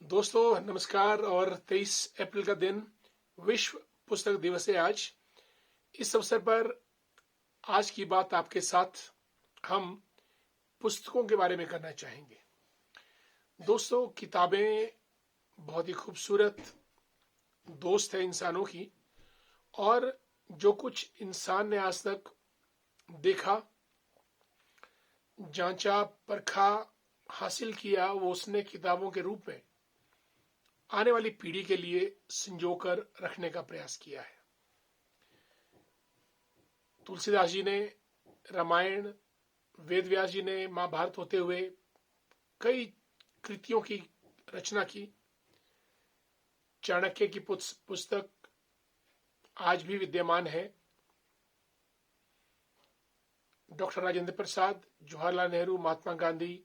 दोस्तों नमस्कार। और 23 अप्रैल का दिन विश्व पुस्तक दिवस है आज। इस अवसर पर आज की बात आपके साथ हम पुस्तकों के बारे में करना चाहेंगे। दोस्तों, किताबें बहुत ही खूबसूरत दोस्त है इंसानों की, और जो कुछ इंसान ने आज तक देखा, जांचा, परखा, हासिल किया, वो उसने किताबों के रूप में आने वाली पीढ़ी के लिए संजोकर रखने का प्रयास किया है। तुलसीदास जी ने रामायण, वेद व्यास जी ने महाभारत होते हुए कई कृतियों की रचना की। चाणक्य की पुस्तक आज भी विद्यमान है। डॉक्टर राजेंद्र प्रसाद, जवाहरलाल नेहरू, महात्मा गांधी,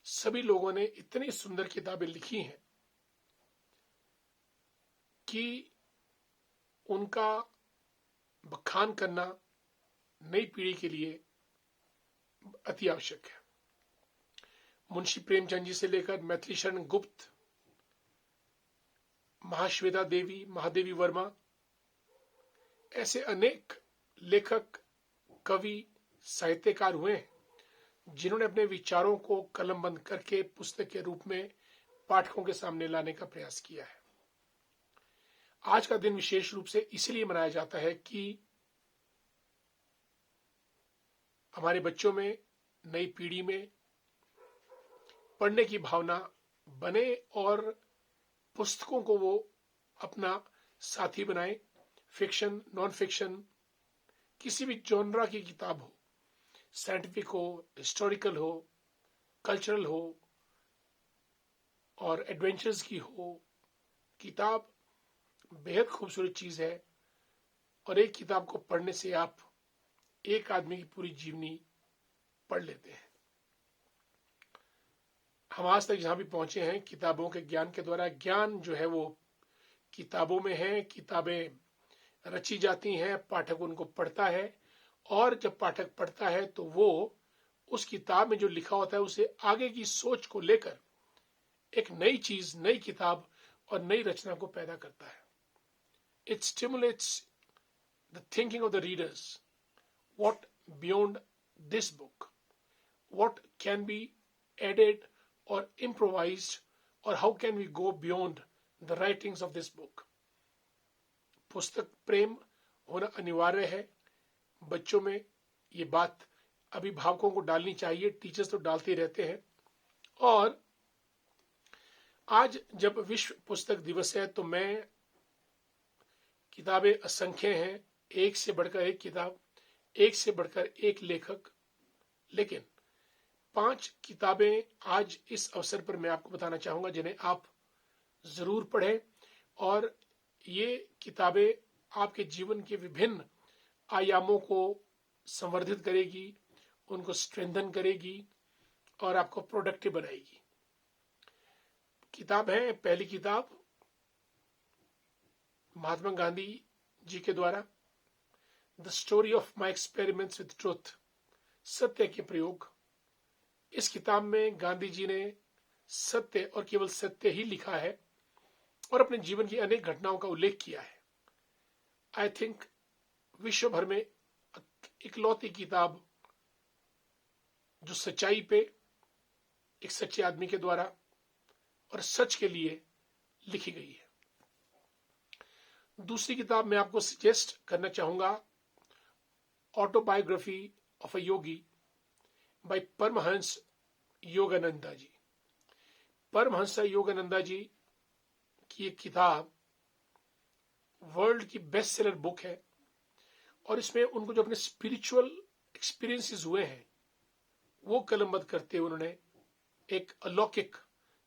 सभी लोगों ने इतनी सुंदर किताबें लिखी हैं कि उनका बखान करना नई पीढ़ी के लिए अति आवश्यक है। मुंशी प्रेमचंद जी से लेकर मैथिली शरण गुप्त, महाश्वेता देवी, महादेवी वर्मा, ऐसे अनेक लेखक, कवि, साहित्यकार हुए हैं जिन्होंने अपने विचारों को कलमबंद करके पुस्तक के रूप में पाठकों के सामने लाने का प्रयास किया है। आज का दिन विशेष रूप से इसलिए मनाया जाता है कि हमारे बच्चों में, नई पीढ़ी में पढ़ने की भावना बने और पुस्तकों को वो अपना साथी बनाए। फिक्शन, नॉन फिक्शन, किसी भी जॉनरा की किताब हो, साइंटिफिक हो, हिस्टोरिकल हो, कल्चरल हो और एडवेंचर्स की हो, किताब बेहद खूबसूरत चीज है। और एक किताब को पढ़ने से आप एक आदमी की पूरी जीवनी पढ़ लेते हैं। हम आज तक जहां भी पहुंचे हैं, किताबों के ज्ञान के द्वारा। ज्ञान जो है वो किताबों में है। किताबें रची जाती हैं, पाठक उनको पढ़ता है, और जब पाठक पढ़ता है तो वो उस किताब में जो लिखा होता है उसे आगे की सोच को लेकर एक नई चीज, नई किताब और नई रचना को पैदा करता है। It stimulates the thinking of the readers. What beyond this book, what can be added और इम्प्रोवाइज्ड, और how can we go beyond the writings of this book. पुस्तक प्रेम होना अनिवार्य है बच्चों में। ये बात अभिभावकों को डालनी चाहिए, टीचर्स तो डालते रहते हैं। और आज जब विश्व पुस्तक दिवस है तो मैं, किताबें असंख्य हैं, एक से बढ़कर एक किताब, एक से बढ़कर एक लेखक, लेकिन 5 किताबें आज इस अवसर पर मैं आपको बताना चाहूंगा जिन्हें आप जरूर पढ़ें। और ये किताबें आपके जीवन के विभिन्न आयामों को संवर्धित करेगी, उनको स्ट्रेंथन करेगी और आपको प्रोडक्टिव बनाएगी। किताब है, पहली किताब महात्मा गांधी जी के द्वारा the story of my experiments with truth, सत्य के प्रयोग। इस किताब में गांधी जी ने सत्य और केवल सत्य ही लिखा है और अपने जीवन की अनेक घटनाओं का उल्लेख किया है। आई थिंक विश्व भर में इकलौती किताब जो सच्चाई पे, एक सच्चे आदमी के द्वारा और सच के लिए लिखी गई है। दूसरी किताब मैं आपको सजेस्ट करना चाहूंगा, autobiography of a yogi by Paramahansa Yogananda ji. Paramahansa Yogananda ji की एक किताब वर्ल्ड की बेस्ट सेलर बुक है, और इसमें उनको जो अपने स्पिरिचुअल एक्सपीरियंसेस हुए हैं वो कलमबद्ध करते हुए उन्होंने एक अलौकिक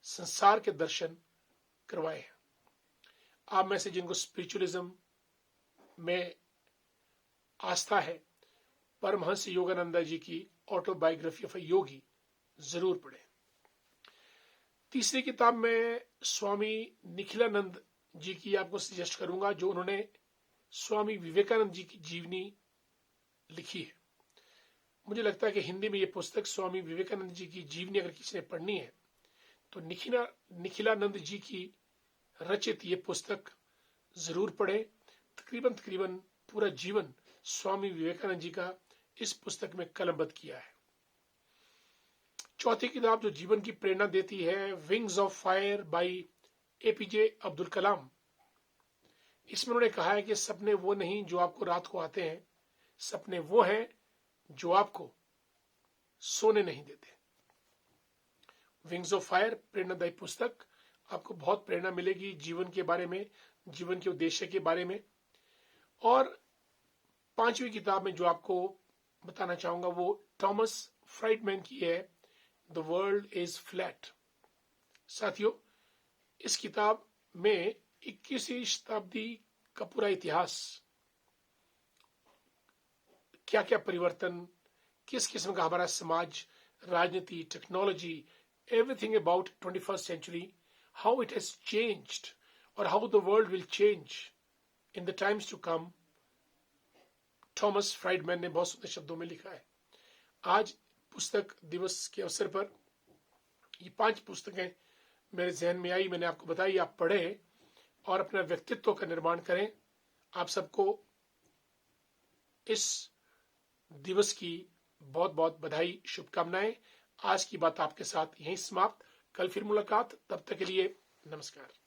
संसार के दर्शन करवाए हैं। आप में से जिनको स्पिरिचुअलिज्म में आस्था है, परमहंस योगानंदा जी की ऑटोबायोग्राफी ऑफ अ योगी जरूर पढ़ें। तीसरी किताब में स्वामी निखिलानंद जी की आपको सजेस्ट करूंगा, जो उन्होंने स्वामी विवेकानंद जी की जीवनी लिखी है। मुझे लगता है कि हिंदी में ये पुस्तक स्वामी विवेकानंद जी की जीवनी अगर किसी ने पढ़नी है तो निखिलानंद जी की रचित ये पुस्तक जरूर पढ़ें। तकरीबन पूरा जीवन स्वामी विवेकानंद जी का इस पुस्तक में कलमबद्ध किया है। चौथी किताब जो जीवन की प्रेरणा देती है, wings of fire by APJ Abdul Kalam. इसमें उन्होंने कहा है कि सपने वो नहीं जो आपको रात को आते हैं, सपने वो हैं जो आपको सोने नहीं देते। विंग्स ऑफ फायर प्रेरणादायी पुस्तक, आपको बहुत प्रेरणा मिलेगी जीवन के बारे में, जीवन के उद्देश्य के बारे में। और पांचवी किताब में जो आपको बताना चाहूंगा वो थॉमस फ्राइडमैन की है, द वर्ल्ड इज फ्लैट। साथियों, इस किताब में 21वीं शताब्दी का पूरा इतिहास, क्या क्या परिवर्तन, किस किस्म का हमारा समाज, राजनीति, technology, everything about 21st century, how it has changed or how the world will change in the times to come, Thomas Friedman ने बहुत सुंदर शब्दों में लिखा है। आज पुस्तक दिवस के अवसर पर ये 5 पुस्तकें मेरे जहन में आई, मैंने आपको बताई, आप पढ़ें और अपना व्यक्तित्व का निर्माण करें। आप सबको इस दिवस की बहुत बहुत बधाई, शुभकामनाएं। आज की बात आपके साथ यहीं समाप्त, कल फिर मुलाकात, तब तक के लिए नमस्कार।